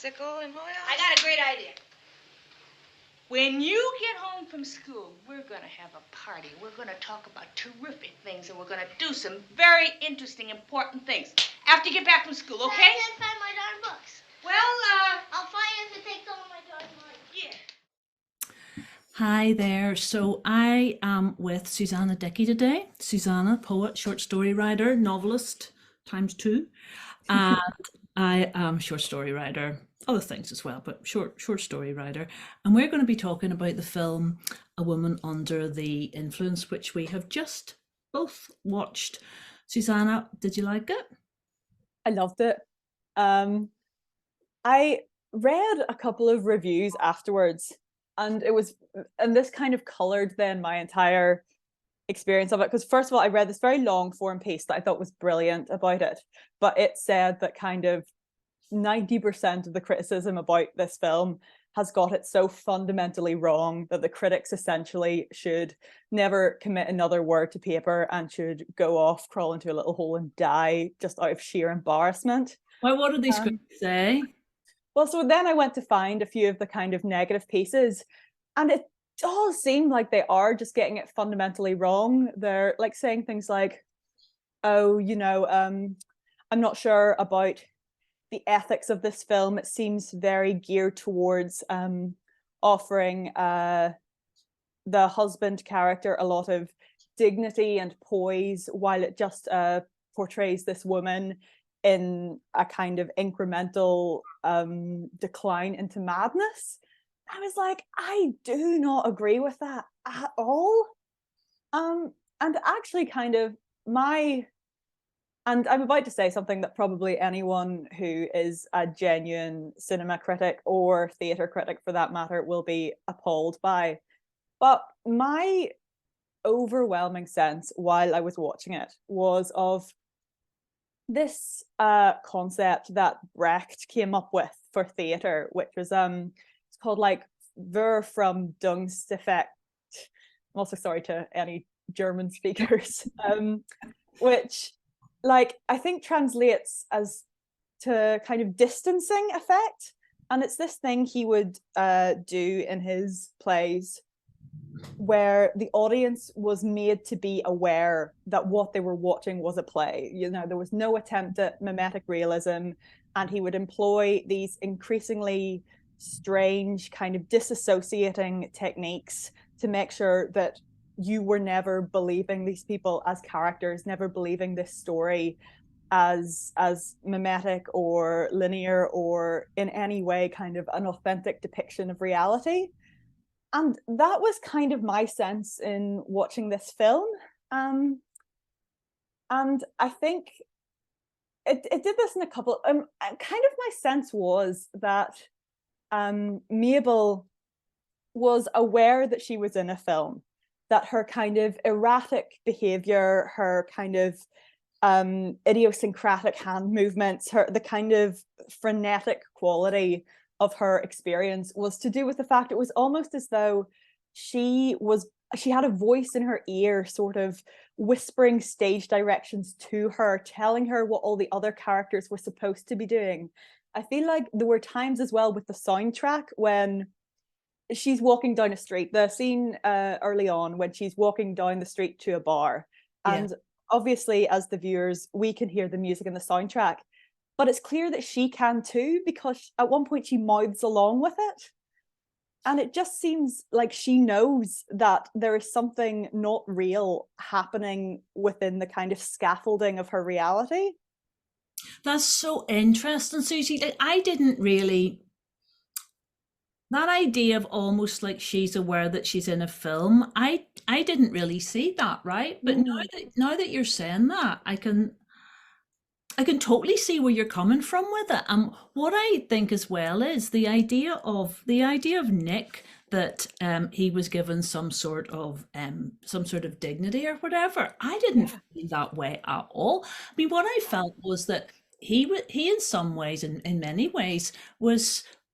bicycle in Hoyle? I got a great idea. When you get home from school, we're going to have a party. We're going to talk about terrific things, and we're going to do some very interesting, important things after you get back from school, okay? I can't find my darn books. Well, I'll find it if it takes all my darn money. yeah. Hi there. So I am with Susannah Dickey today. Susannah, poet, short story writer, novelist ×2. And I am short story writer, other things as well, but short story writer. And we're going to be talking about the film A Woman Under the Influence, which we have just both watched. Susannah, did you like it? I loved it. I read a couple of reviews afterwards, and this kind of colored then my entire experience of it, because first of all, I read this very long form piece that I thought was brilliant about it, but it said that kind of 90% of the criticism about this film has got it so fundamentally wrong that the critics essentially should never commit another word to paper and should go off, crawl into a little hole and die just out of sheer embarrassment. Well, what did these critics say? Well, so then I went to find a few of the kind of negative pieces, and it does seem like they are just getting it fundamentally wrong. They're like saying things like, oh, I'm not sure about the ethics of this film. It seems very geared towards offering the husband character a lot of dignity and poise, while it just portrays this woman in a kind of incremental decline into madness. I was like, I do not agree with that at all. And actually kind of and I'm about to say something that probably anyone who is a genuine cinema critic or theatre critic for that matter will be appalled by. But my overwhelming sense while I was watching it was of this concept that Brecht came up with for theatre, which was it's called like Ver from Dungseffekt. I'm also sorry to any German speakers, which like I think translates as to kind of distancing effect. And it's this thing he would do in his plays where the audience was made to be aware that what they were watching was a play. There was no attempt at mimetic realism, and he would employ these increasingly strange kind of disassociating techniques to make sure that you were never believing these people as characters, never believing this story as mimetic or linear or in any way kind of an authentic depiction of reality. And that was kind of my sense in watching this film. And I think it did this in a couple, kind of my sense was that Mabel was aware that she was in a film, that her kind of erratic behavior, her kind of idiosyncratic hand movements, the kind of frenetic quality of her experience was to do with the fact it was almost as though she had a voice in her ear, sort of whispering stage directions to her, telling her what all the other characters were supposed to be doing. I feel like there were times as well with the soundtrack when she's walking down a street, the scene early on when she's walking down the street to a bar, and obviously as the viewers we can hear the music in the soundtrack, but it's clear that she can too, because at one point she mouths along with it. And it just seems like she knows that there is something not real happening within the kind of scaffolding of her reality. That's so interesting, Susie. I didn't really... That idea of almost like she's aware that she's in a film, I didn't really see that, right? But now that you're saying that, I can totally see where you're coming from with it. And what I think as well is the idea of Nick, that he was given some sort of dignity or whatever. I didn't feel that way at all. I mean, what I felt was that he in some ways, in many ways,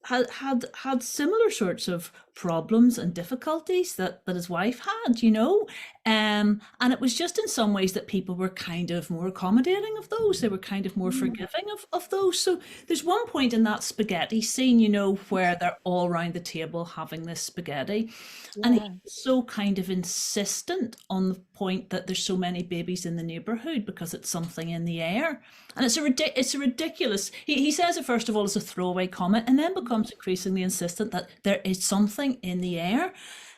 had similar sorts of problems and difficulties that his wife had, you know. And it was just in some ways that people were kind of more accommodating of those. They were kind of more forgiving of those. So there's one point in that spaghetti scene, you know, where they're all around the table having this spaghetti. And Yeah. he's so kind of insistent on the point that there's so many babies in the neighborhood because it's something in the air. And it's a ridiculous, he says it first of all as a throwaway comment and then becomes increasingly insistent that there is something in the air.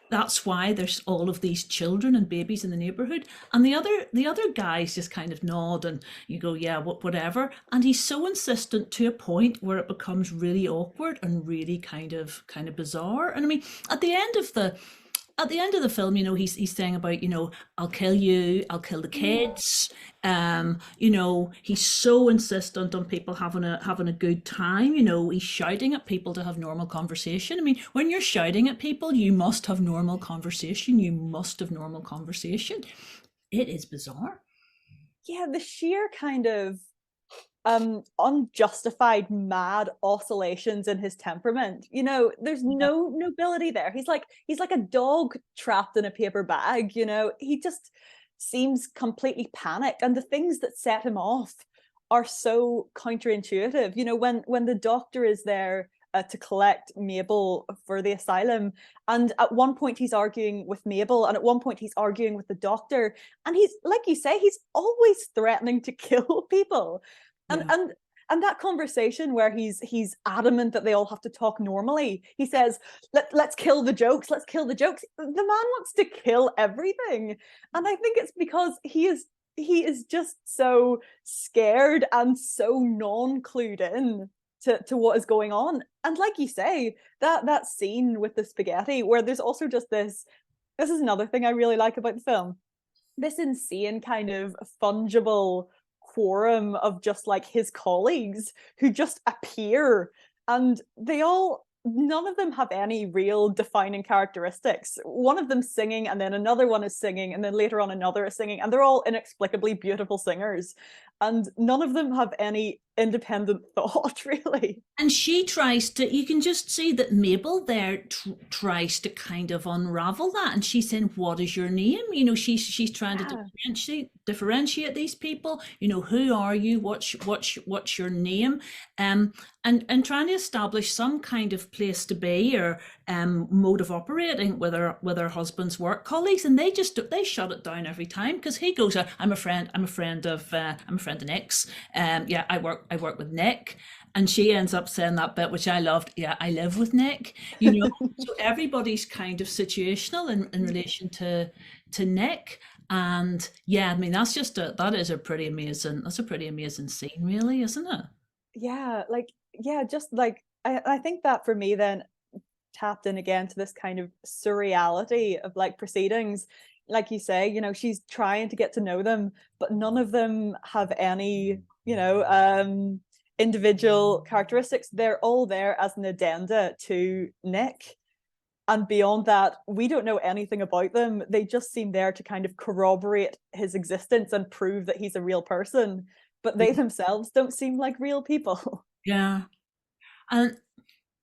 That's why there's all of these children and babies in the neighborhood. And the other guys just kind of nod and you go, yeah, whatever. And he's so insistent to a point where it becomes really awkward and really kind of bizarre. And I mean, at the end of the film, you know, he's saying about, you know, I'll kill you, I'll kill the kids. You know, he's so insistent on people having a good time. You know, he's shouting at people to have normal conversation. I mean, when you're shouting at people, you must have normal conversation. You must have normal conversation. It is bizarre. Yeah, the sheer kind of unjustified mad oscillations in his temperament. You know, there's no nobility there. He's like a dog trapped in a paper bag, you know. He just seems completely panicked, and the things that set him off are so counterintuitive. You know, when the doctor is there to collect Mabel for the asylum, and at one point he's arguing with Mabel, and at one point he's arguing with the doctor, and he's, like you say, he's always threatening to kill people. And that conversation where he's adamant that they all have to talk normally. He says, let's kill the jokes, let's kill the jokes. The man wants to kill everything. And I think it's because he is just so scared and so non-clued in to what is going on. And like you say, that scene with the spaghetti, where there's also just this is another thing I really like about the film. This insane kind of fungible quorum of just like his colleagues who just appear, and none of them have any real defining characteristics. One of them singing, and then another one is singing, and then later on another is singing, and they're all inexplicably beautiful singers, and none of them have any independent thought, really. And she tries to, you can just see that Mabel there tries to kind of unravel that. And she's saying, what is your name? You know, she's trying to differentiate these people. You know, who are you? What's your name? And trying to establish some kind of place to be or mode of operating with her husband's work colleagues. And they shut it down every time, because he goes, I'm a friend of Nick's. Yeah, I work with Nick. And she ends up saying that bit, which I loved. Yeah, I live with Nick. You know, so everybody's kind of situational in relation to Nick. And yeah, I mean, that's a pretty amazing scene, really, isn't it? Yeah, just like I think that for me then tapped in again to this kind of surreality of like proceedings. Like you say, you know, she's trying to get to know them, but none of them have any, you know, individual characteristics. They're all there as an addenda to Nick. And beyond that, we don't know anything about them. They just seem there to kind of corroborate his existence and prove that he's a real person. But they themselves don't seem like real people. Yeah. And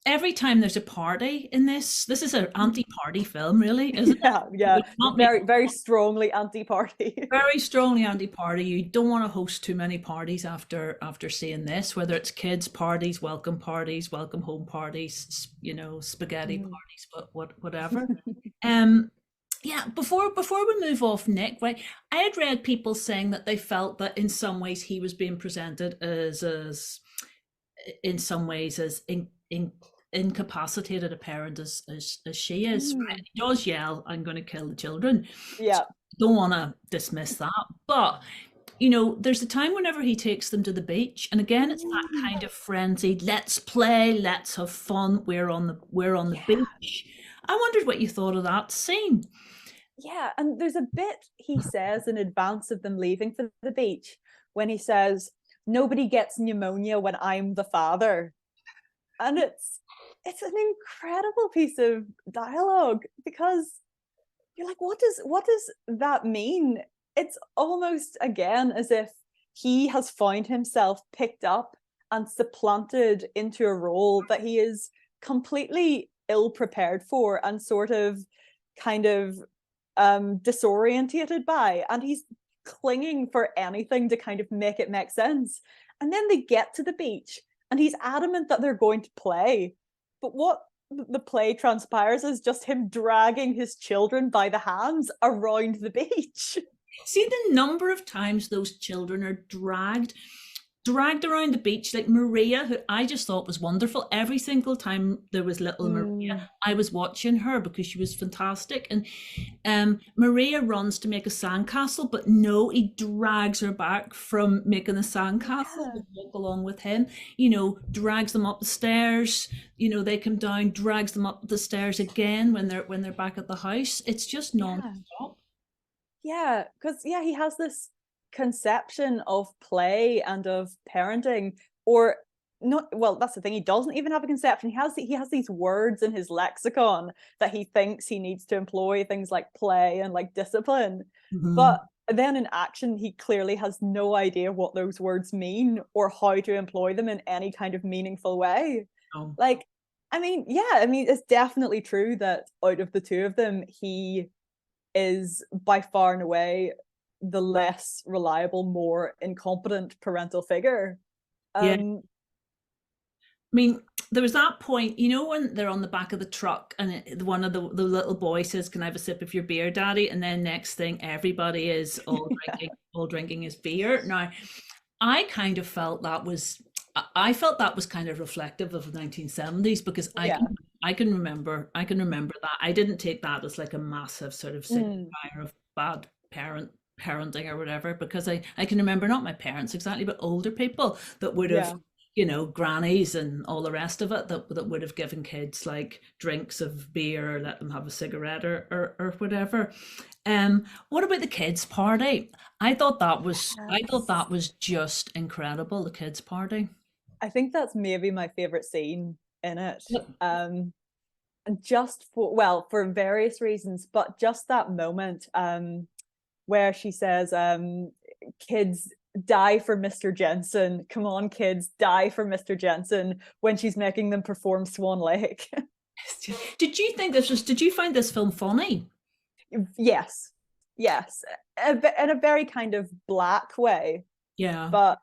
every time there's a party in this is an anti-party film, really, isn't it? Yeah. Very, very strongly anti-party. Very strongly anti-party. You don't want to host too many parties after seeing this, whether it's kids' parties, welcome home parties, you know, spaghetti parties, but whatever. Yeah, before we move off Nick, right, I had read people saying that they felt that in some ways he was being presented as in some ways as incapacitated a parent as she is. Right? He does yell, I'm going to kill the children. Yeah. So don't want to dismiss that. But, you know, there's a time whenever he takes them to the beach. And again, it's that kind of frenzied, let's play, let's have fun. We're on the beach. I wondered what you thought of that scene. Yeah, and there's a bit he says in advance of them leaving for the beach when he says, nobody gets pneumonia when I'm the father. And it's an incredible piece of dialogue, because you're like, what does that mean? It's almost again as if he has found himself picked up and supplanted into a role that he is completely ill prepared for and sort of kind of disorientated by, and he's clinging for anything to kind of make it make sense. And then they get to the beach and he's adamant that they're going to play, but what the play transpires is just him dragging his children by the hands around the beach. See the number of times those children are dragged around the beach, like Maria, who I just thought was wonderful. Every single time there was little Maria, I was watching her because she was fantastic. And Maria runs to make a sandcastle, but no, he drags her back from making the sandcastle to walk along with him. You know, drags them up the stairs. You know, they come down, drags them up the stairs again when they're back at the house. It's just non-stop. Yeah, because he has this conception of play and of parenting, or not. Well, that's the thing, he doesn't even have a conception. He has these words in his lexicon that he thinks he needs to employ, things like play and like discipline, but then in action he clearly has no idea what those words mean or how to employ them in any kind of meaningful way. Like, I mean, it's definitely true that out of the two of them, he is by far and away the less reliable, more incompetent parental figure. I mean, there was that point, you know, when they're on the back of the truck and one of the little boys says, "Can I have a sip of your beer, Daddy?" And then next thing, everybody is all drinking his beer. Now, I kind of felt that was kind of reflective of the 1970s, because I can remember that. I didn't take that as like a massive sort of signifier of bad parenting or whatever, because I can remember, not my parents exactly, but older people that would have, you know, grannies and all the rest of it, that would have given kids like drinks of beer or let them have a cigarette or whatever. What about the kids' party? I thought that was just incredible, the kids' party. I think that's maybe my favorite scene in it. And just for various reasons, but just that moment where she says, "Kids, die for Mr. Jensen. Come on, kids, die for Mr. Jensen," when she's making them perform Swan Lake. Did you find this film funny? Yes, in a very kind of black way. Yeah, but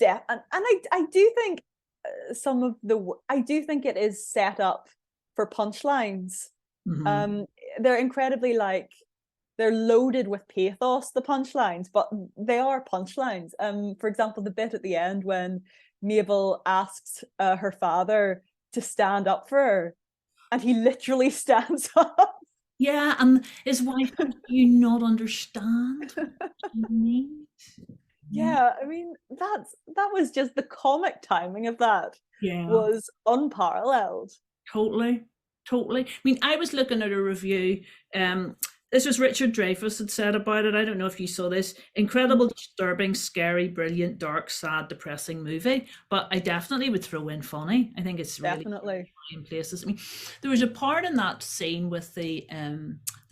and I do think I do think it is set up for punchlines. They're incredibly they're loaded with pathos, the punchlines, but they are punchlines. For example, the bit at the end when Mabel asks her father to stand up for her, and he literally stands up. Yeah, and his wife, "Do you not understand what you need?" Yeah, I mean, that was just the comic timing of that. Was unparalleled. Totally. I mean, I was looking at a review. This was Richard Dreyfuss had said about it. I don't know if you saw this. "Incredible, disturbing, scary, brilliant, dark, sad, depressing movie." But I definitely would throw in funny. I think it's really in places. I mean, there was a part in that scene with the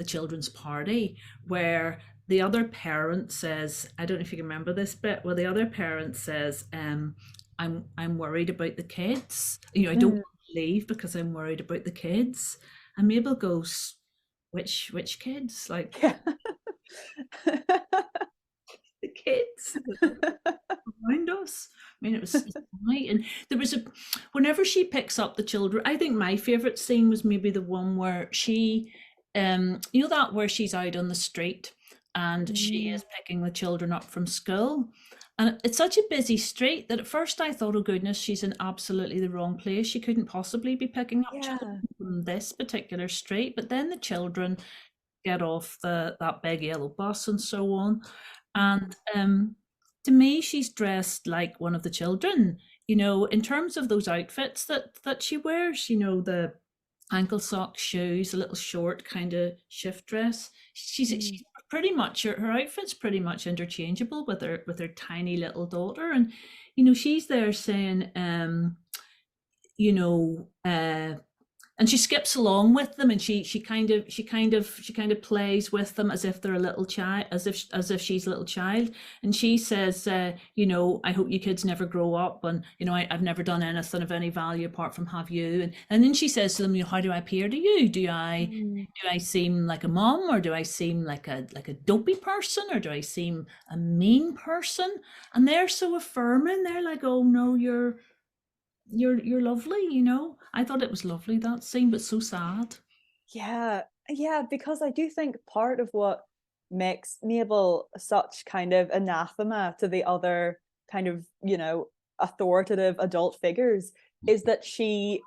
children's party where the other parent says, I don't know if you can remember this bit, where the other parent says, I'm worried about the kids. You know, I don't want to leave because I'm worried about the kids. And Mabel goes, which kids? Like the kids around us. I mean, it was right. And there was whenever she picks up the children, I think my favorite scene was maybe the one where she, you know, that where she's out on the street and she is picking the children up from school. And it's such a busy street that at first I thought, oh goodness, she's in absolutely the wrong place. She couldn't possibly be picking up children from this particular street. But then the children get off that big yellow bus and so on. And to me, she's dressed like one of the children, you know, in terms of those outfits that she wears, you know, the ankle sock shoes, a little short kind of shift dress. She's pretty much, her outfit's pretty much interchangeable with her tiny little daughter. And, you know, she's there saying, you know, and she skips along with them, and she kind of plays with them as if they're a little child, as if she's a little child. And she says, you know, I hope you kids never grow up, and you know, I've never done anything of any value apart from have you. And then she says to them, you know, how do I appear to you? Do I seem like a mom, or do I seem like a dopey person, or do I seem a mean person? And they're so affirming. They're like, oh no, you're lovely, you know. I thought it was lovely, that scene, but so sad. Yeah, because I do think part of what makes Mabel such kind of anathema to the other kind of, you know, authoritative adult figures is that she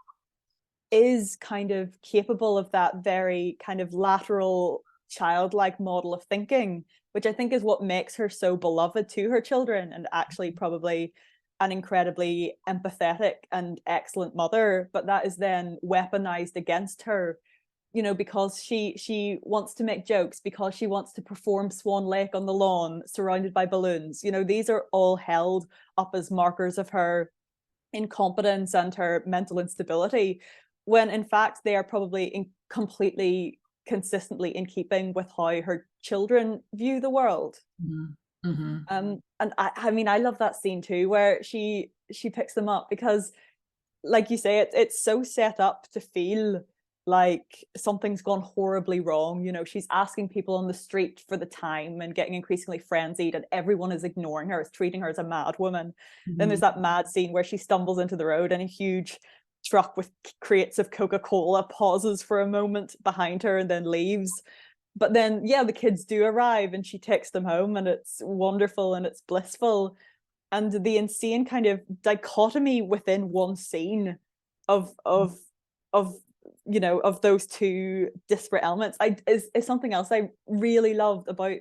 is kind of capable of that very kind of lateral childlike model of thinking, which I think is what makes her so beloved to her children, and actually probably an incredibly empathetic and excellent mother. But that is then weaponized against her, you know, because she wants to make jokes, because she wants to perform Swan Lake on the lawn surrounded by balloons. You know, these are all held up as markers of her incompetence and her mental instability, when in fact they are probably completely consistently in keeping with how her children view the world. And I mean, I love that scene too, where she picks them up, because like you say, it's so set up to feel like something's gone horribly wrong. You know, she's asking people on the street for the time and getting increasingly frenzied, and everyone is ignoring her, is treating her as a mad woman. Then there's that mad scene where she stumbles into the road, and a huge truck with crates of Coca-Cola pauses for a moment behind her and then leaves. But then, yeah, the kids do arrive, and she takes them home, and it's wonderful and it's blissful. And the insane kind of dichotomy within one scene of you know, of those two disparate elements is something else I really loved about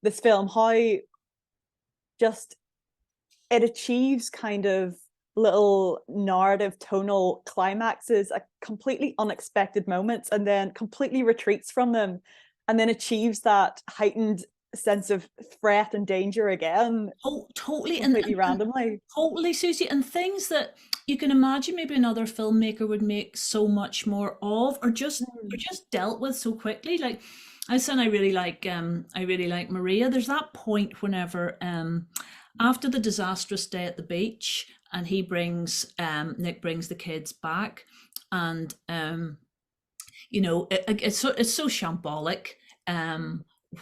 this film. How just it achieves kind of little narrative tonal climaxes at completely unexpected moments, and then completely retreats from them, and then achieves that heightened sense of threat and danger again. Oh, totally, completely randomly. Totally, Susie, and things that you can imagine maybe another filmmaker would make so much more of, or just dealt with so quickly. Like I said, I really like Maria. There's that point whenever after the disastrous day at the beach, and he brings Nick brings the kids back, and you know, it's so shambolic.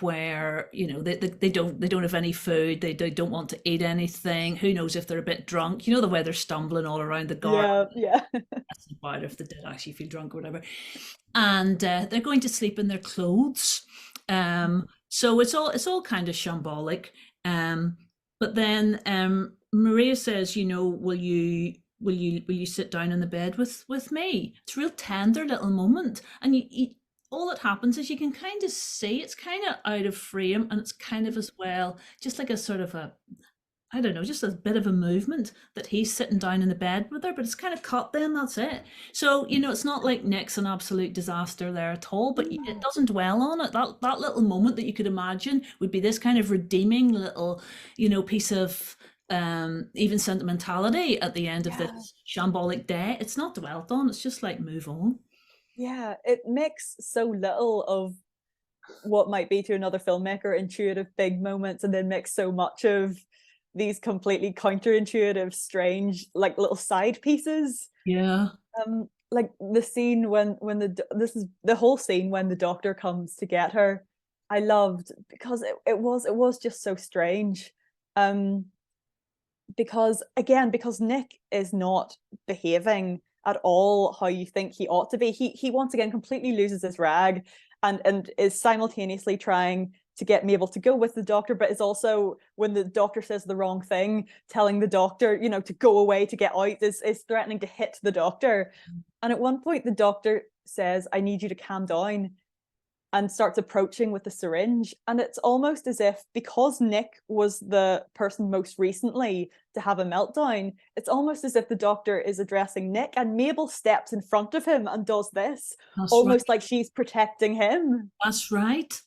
Where, you know, they don't have any food, they don't want to eat anything. Who knows if they're a bit drunk, you know, the way they're stumbling all around the garden. Yeah. That's about if they did actually feel drunk or whatever. And they're going to sleep in their clothes. So it's all kind of shambolic. But then Maria says, you know, will you sit down in the bed with me? It's a real tender little moment, and you all that happens is you can kind of see it's kind of out of frame, and it's kind of as well just like a sort of a, I don't know, just a bit of a movement that he's sitting down in the bed with her, but it's kind of cut then, that's it. So, you know, it's not like Nick's an absolute disaster there at all, but it doesn't dwell on it. That little moment that you could imagine would be this kind of redeeming little, you know, piece of even sentimentality at the end of this shambolic day. It's not dwelt on, it's just like move on. Yeah, it makes so little of what might be to another filmmaker intuitive big moments, and then makes so much of these completely counterintuitive, strange, like little side pieces. Yeah. Like the scene when this is the whole scene when the doctor comes to get her, I loved, because it was just so strange. Because Nick is not behaving at all how you think he ought to be. He once again completely loses his rag, and is simultaneously trying to get Mabel to go with the doctor, but is also, when the doctor says the wrong thing, telling the doctor, you know, to go away, to get out, is threatening to hit the doctor. And at one point the doctor says, I need you to calm down, and starts approaching with the syringe. And it's almost as if, because Nick was the person most recently to have a meltdown, it's almost as if the doctor is addressing Nick, and Mabel steps in front of him and does this. That's almost right. Like she's protecting him. That's right.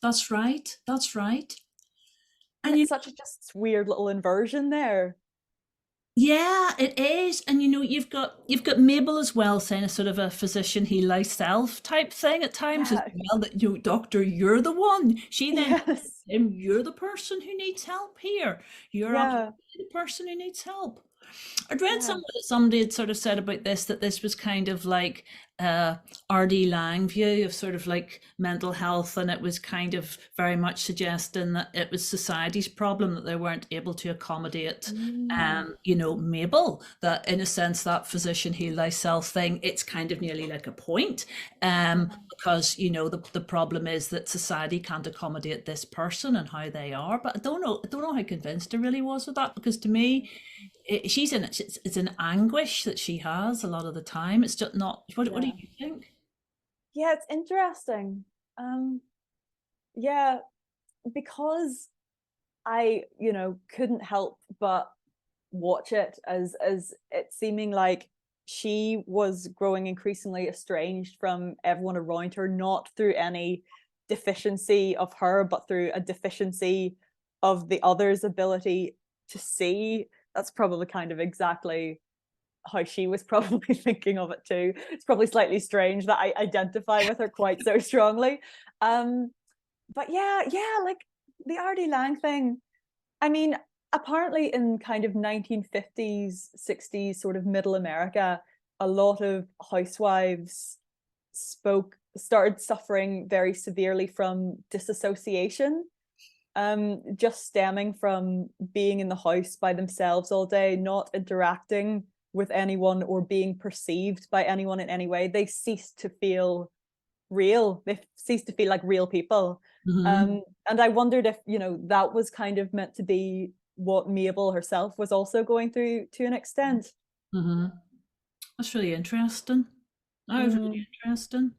And it's such a just weird little inversion there. Yeah, it is. And you've got Mabel as well saying a sort of a physician heal thyself type thing at times as Yeah. well, that doctor, you're the one. She then says Yes. to him, you're the person who needs help here. You're Yeah. absolutely the person who needs help. I'd read Yeah. somewhere that somebody had sort of said about this, that this was kind of like R.D. Laing view of sort of like mental health, and it was kind of very much suggesting that it was society's problem that they weren't able to accommodate Mm. Mabel, that in a sense that physician heal thyself thing, it's kind of nearly like a point, because the problem is that society can't accommodate this person and how they are. But I don't know how convinced I really was with that, because to me she's in it's an anguish that she has a lot of the time. It's just not. What do Yeah. you think? Yeah, it's interesting. Yeah, because I, couldn't help but watch it as it seeming like she was growing increasingly estranged from everyone around her, not through any deficiency of her, but through a deficiency of the other's ability to see. That's probably kind of exactly how she was probably thinking of it too. It's probably slightly strange that I identify with her quite so strongly. Um, but yeah, like the R.D. Lang thing. I mean, apparently in kind of 1950s, 60s, sort of middle America, a lot of housewives started suffering very severely from disassociation, just stemming from being in the house by themselves all day, not interacting with anyone or being perceived by anyone in any way. They ceased to feel real. They ceased to feel like real people. Mm-hmm. And I wondered if, that was kind of meant to be what Mabel herself was also going through to an extent. Mm-hmm. That's really interesting. That was really Mm, interesting.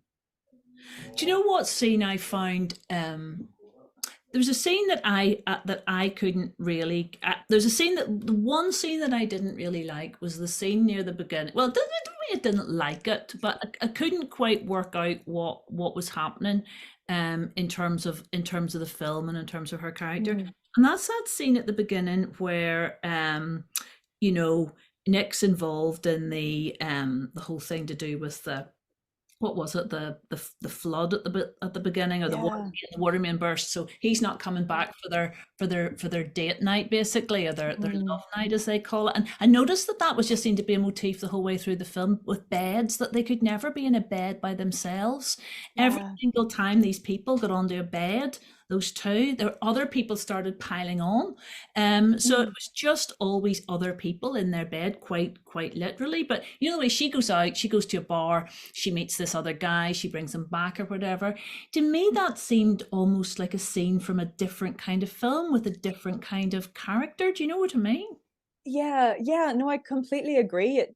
Do you know what scene I found? There was a scene that I couldn't really. There's a scene that the one scene that I didn't really like was the scene near the beginning. Well, I didn't like it, but I couldn't quite work out what was happening, in terms of the film and in terms of her character. mm, And that's that scene at the beginning where you know Nick's involved in the whole thing to do with the, what was it, the flood at the beginning, or yeah. the water main burst. So he's not coming back for their date night, basically, or their Mm, love night, as they call it. And I noticed that was just seemed to be a motif the whole way through the film, with beds, that they could never be in a bed by themselves. Every yeah. single time these people got onto a bed, those two, there other people started piling on. So it Mm, was just always other people in their bed, quite literally. But the way she goes out, she goes to a bar, she meets this other guy, she brings him back or whatever. To me, that seemed almost like a scene from a different kind of film with a different kind of character. Do you know what I mean? yeah. No, I completely agree. It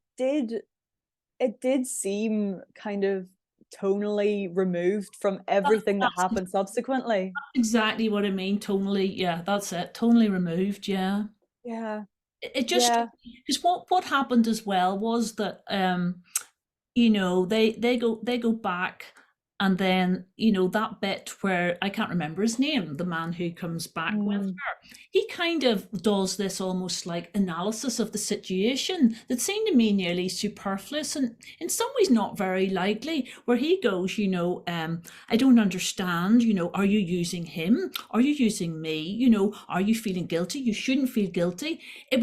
did seem kind of tonally removed from everything that That's happened subsequently. exactly what I mean. Tonally, yeah, that's it. Tonally removed, yeah. Yeah, It just, yeah. because what happened as well was that they go back, and then that bit where I can't remember his name, the man who comes back with Mm, her, he kind of does this almost like analysis of the situation that seemed to me nearly superfluous, and in some ways not very likely, where he goes, I don't understand, are you using him, are you using me, are you feeling guilty, you shouldn't feel guilty. It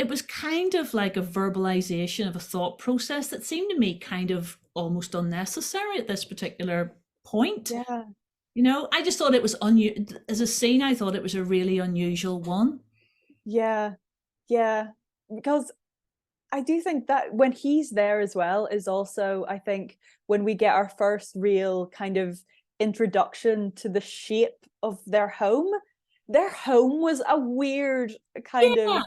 was kind of like a verbalization of a thought process that seemed to me kind of almost unnecessary at this particular point. yeah. I just thought it was as a scene. I thought it was a really unusual one. Yeah, yeah. Because I do think that when he's there as well is also, I think, when we get our first real kind of introduction to the shape of their home. Their home was a weird kind Yeah,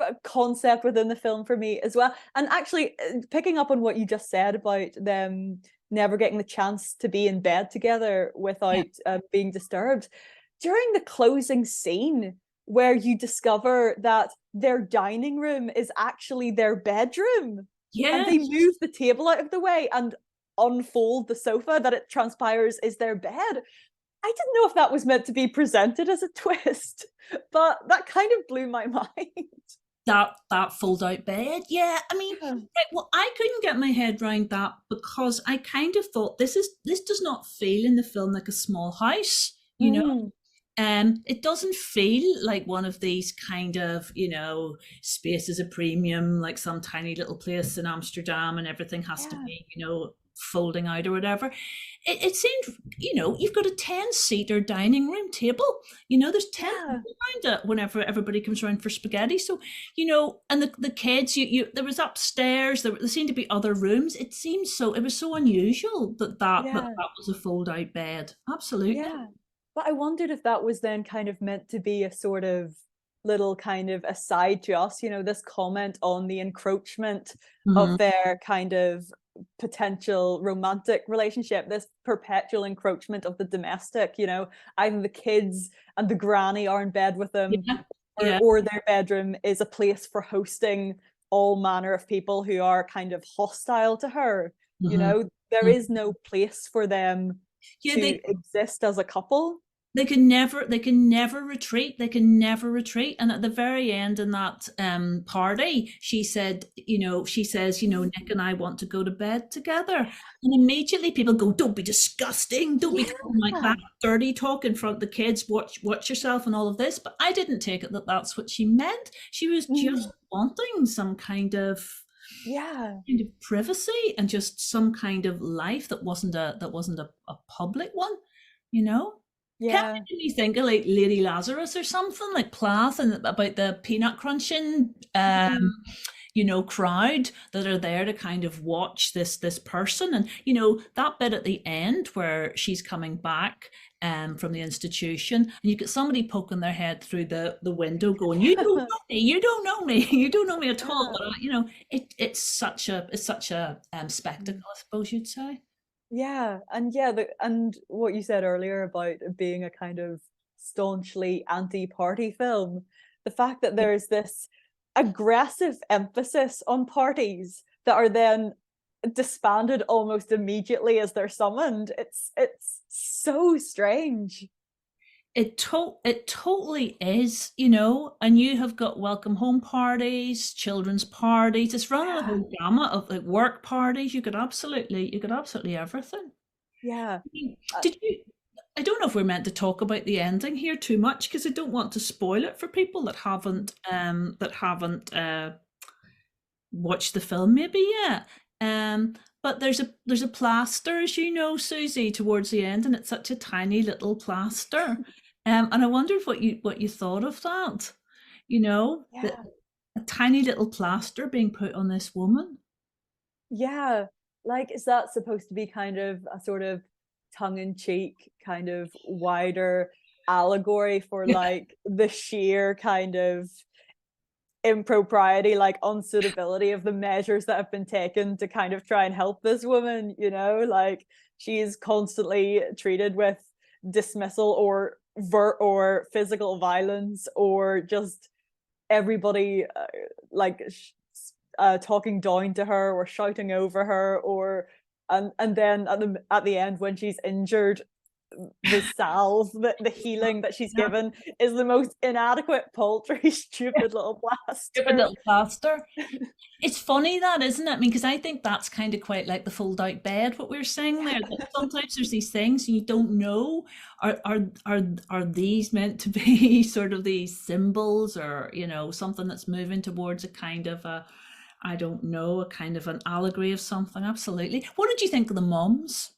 of concept within the film for me as well. And actually, picking up on what you just said about them never getting the chance to be in bed together yeah, without being disturbed, during the closing scene where you discover that their dining room is actually their bedroom, and they yes, move the table out of the way and unfold the sofa that it transpires is their bed. I didn't know if that was meant to be presented as a twist, but that kind of blew my mind. that fold out bed. Yeah, I mean, Yeah. right, well, I couldn't get my head around that because I kind of thought this does not feel in the film like a small house, you know. Mm, It doesn't feel like one of these kind of, space is a premium, like some tiny little place in Amsterdam and everything has to yeah. be, folding out or whatever. It seemed, you've got a 10-seater dining room table. There's 10 Yeah. people around it whenever everybody comes around for spaghetti. So, and the kids, there was upstairs, there seemed to be other rooms. It was so unusual that Yeah. was a fold out bed. Absolutely. Yeah. But I wondered if that was then kind of meant to be a sort of little kind of aside to us, this comment on the encroachment Mhm. of their kind of potential romantic relationship, this perpetual encroachment of the domestic, either the kids and the granny are in bed with them, Yeah. or, Yeah. or their bedroom is a place for hosting all manner of people who are kind of hostile to her. Mhm. There Mhm. is no place for them Yeah, to exist as a couple. they can never retreat. They can never retreat. And at the very end in that party, she says, Nick and I want to go to bed together. And immediately people go, don't be disgusting. Don't be talking like Yeah. that. Dirty talk in front of the kids. Watch yourself and all of this. But I didn't take it that that's what she meant. She was just Mm. wanting some Yeah. kind of privacy and just some kind of life that wasn't a public one, you know. Kind of Yeah. made me think of like Lady Lazarus or something like Plath and about the peanut crunching Mm. crowd that are there to kind of watch this person. And that bit at the end where she's coming back from the institution, and you get somebody poking their head through the window going, you don't know me, you don't know me, you don't know me at all. Yeah. But it's such a spectacle, Mm. I suppose you'd say. Yeah. And and what you said earlier about it being a kind of staunchly anti-party film, the fact that there's this aggressive emphasis on parties that are then disbanded almost immediately as they're summoned. It's so strange. It totally is, and you have got welcome home parties, children's parties. It's running the Yeah. whole gamut of like work parties. You could absolutely everything. Yeah. I mean, Uh, Did you? I don't know if we're meant to talk about the ending here too much because I don't want to spoil it for people that haven't watched the film maybe yet. But there's a plaster, as you know, Susie, towards the end, and it's such a tiny little plaster. And I wondered what you thought of that. The yeah. a tiny little plaster being put on this woman. Yeah. Like, is that supposed to be kind of a sort of tongue-in-cheek, kind of wider allegory for like the sheer kind of impropriety, like unsuitability of the measures that have been taken to kind of try and help this woman, like she is constantly treated with dismissal or physical violence, or just everybody like talking down to her or shouting over her, or and then at the end when she's injured, the salve, the healing that she's Yeah. given is the most inadequate, paltry, stupid little Stupid plaster. little plaster. It's funny that, isn't it? I mean, because I think that's kind of quite like the fold-out bed, what we were saying there. That sometimes there's these things and you don't know, are these meant to be sort of these symbols, or something that's moving towards a kind of I don't know, a kind of an allegory of something. Absolutely. What did you think of the moms,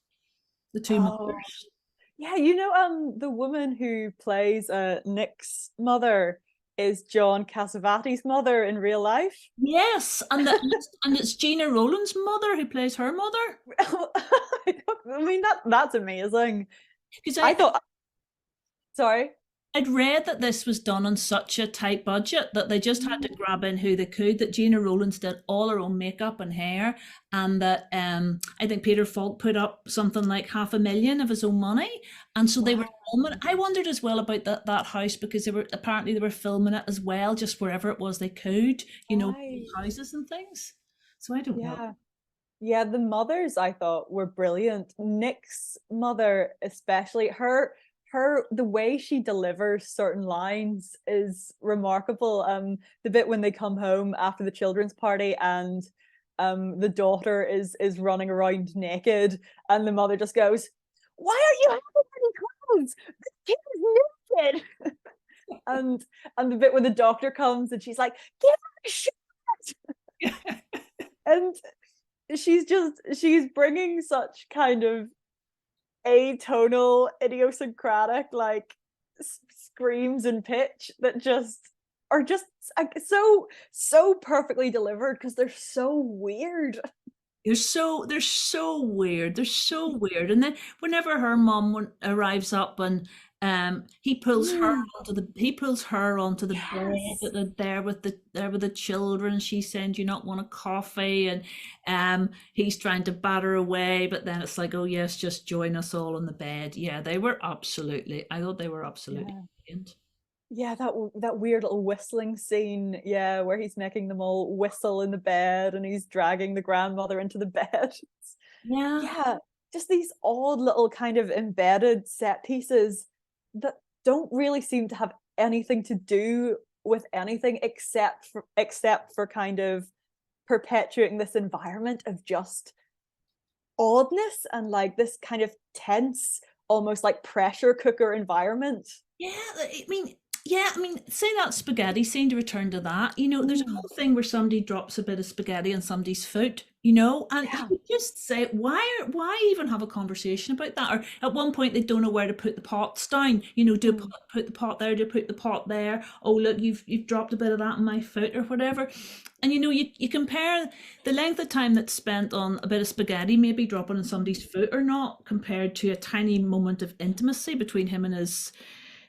the two Oh, mothers? yeah, the woman who plays Nick's mother is John Cassavetes' mother in real life. Yes, and it's Gina Rowland's mother who plays her mother. I mean, that's amazing. Because I thought, sorry. I'd read that this was done on such a tight budget that they just had to grab in who they could. That Gina Rowlands did all her own makeup and hair, and that I think Peter Falk put up something like 500,000 of his own money, and so they were Wow. filming. I wondered as well about that house because they were filming it as well, just wherever it was they could, Right. houses and things. So I don't know. Yeah. Yeah, the mothers I thought were brilliant. Nick's mother, especially, her the way she delivers certain lines is remarkable. The bit when they come home after the children's party and the daughter is running around naked, and the mother just goes, "Why are you having any clothes? The kid is naked." and the bit when the doctor comes and she's like, "Give her a shot." And she's bringing such kind of atonal, idiosyncratic, like screams and pitch that just are just so perfectly delivered because they're so weird. They're so weird. They're so weird. And then whenever her mom arrives up and he pulls her onto the bed Yes. there with the children. She's saying, "Do you not want a coffee?" And he's trying to batter away, but then it's like, "Oh yes, just join us all on the bed." Yeah, I thought they were absolutely Yeah. brilliant. Yeah, that weird little whistling scene, yeah, where he's making them all whistle in the bed and he's dragging the grandmother into the bed. Yeah. Yeah, just these odd little kind of embedded set pieces that don't really seem to have anything to do with anything except for kind of perpetuating this environment of just oddness and like this kind of tense, almost like pressure cooker environment. Yeah, I mean, say that spaghetti scene, to return to that, there's a Mm, whole thing where somebody drops a bit of spaghetti on somebody's foot, and you yeah. could just say, why even have a conversation about that? Or at one point they don't know where to put the pots down, do I Mm, put the pot there, do I put the pot there? Oh look, you've dropped a bit of that on my foot or whatever. And you compare the length of time that's spent on a bit of spaghetti maybe dropping on somebody's foot or not, compared to a tiny moment of intimacy between him and his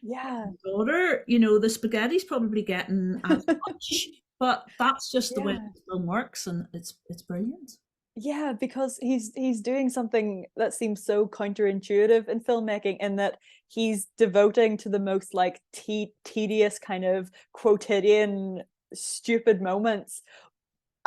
yeah. daughter. The spaghetti's probably getting as much, but that's just the way Yeah. the film works, and it's brilliant. Yeah, because he's doing something that seems so counterintuitive in filmmaking, in that he's devoting to the most like tedious kind of quotidian stupid moments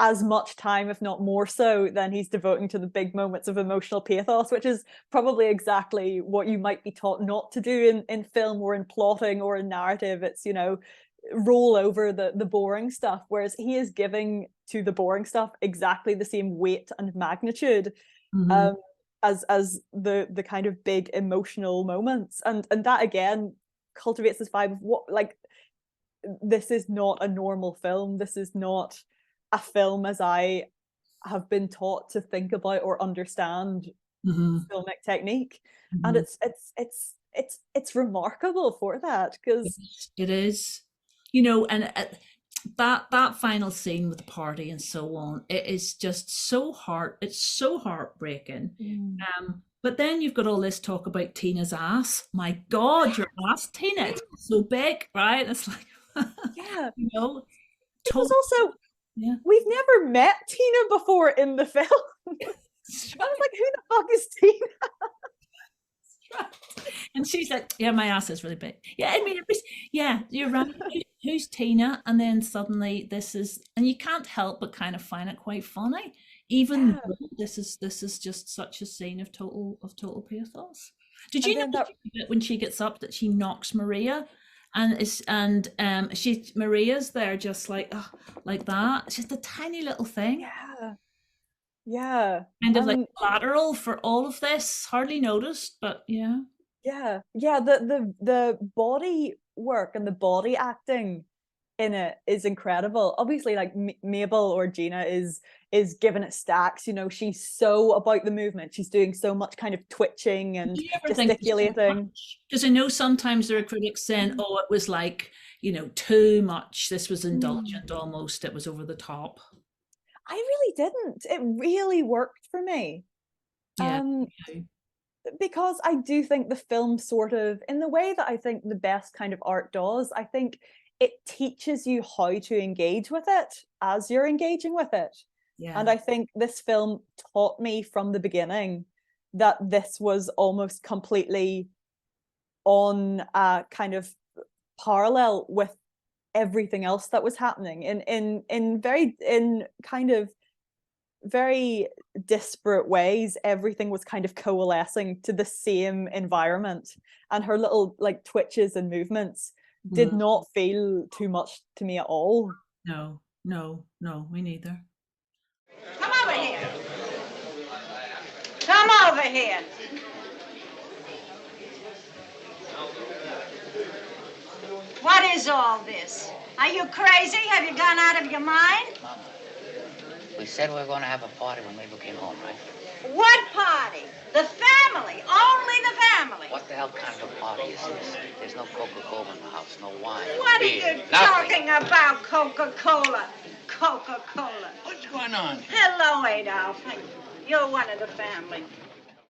as much time, if not more so, than he's devoting to the big moments of emotional pathos, which is probably exactly what you might be taught not to do in film or in plotting or in narrative. It's, roll over the boring stuff, whereas he is giving to the boring stuff exactly the same weight and magnitude Hmm. um as the kind of big emotional moments, and that again cultivates this vibe of what, like, this is not a normal film. This is not a film as I have been taught to think about or understand Hmm. filmic technique. And Hmm. it's remarkable for that, because It is, and that final scene with the party and so on, it is just it's so heartbreaking. But then you've got all this talk about Tina's ass. My God, your ass, Tina, it's so big, right? It's like, yeah, you know, because total, also yeah. we've never met Tina before in the film. I was like, who the fuck is Tina? And she's like, "Yeah, my ass is really big." Yeah, I mean, yeah, you're right. Who's Tina? And then suddenly and you can't help but kind of find it quite funny, even Yeah. though this is just such a scene of total pathos. Did And you then that, notice that when she gets up that she knocks Maria, Maria's there just like, oh, like that. It's just a tiny little thing, yeah, yeah. kind of like And collateral for all of this, hardly noticed, but yeah. yeah, the body work and the body acting in it is incredible. Obviously, like Mabel or Gina is giving it stacks. She's so about the movement. She's doing so much kind of twitching Do and you ever think there's too gesticulating. much? Because I know sometimes there are critics saying, Mm. "Oh, it was like, too much. This was Mm. indulgent almost. It was over the top." I really didn't. It really worked for me. Yeah. Um, because I do think the film sort of, in the way that I think the best kind of art does, I think it teaches you how to engage with it as you're engaging with it. And Yeah. I think this film taught me from the beginning that this was almost completely on a kind of parallel with everything else that was happening in kind of very disparate ways, everything was kind of coalescing to the same environment, and her little like twitches and movements did not feel too much to me at all. No, me neither. Come over here. Come over here. What is all this? Are you crazy? Have you gone out of your mind? Mama, we said we were going to have a party when Mabel came home, right? What party? The family. Only the family. What the hell kind of a party is this? There's no Coca-Cola in the house, no wine, no What are beer, you nothing. talking about, Coca-Cola? Coca-Cola. What's going on? Hello, Adolphe. You're one of the family.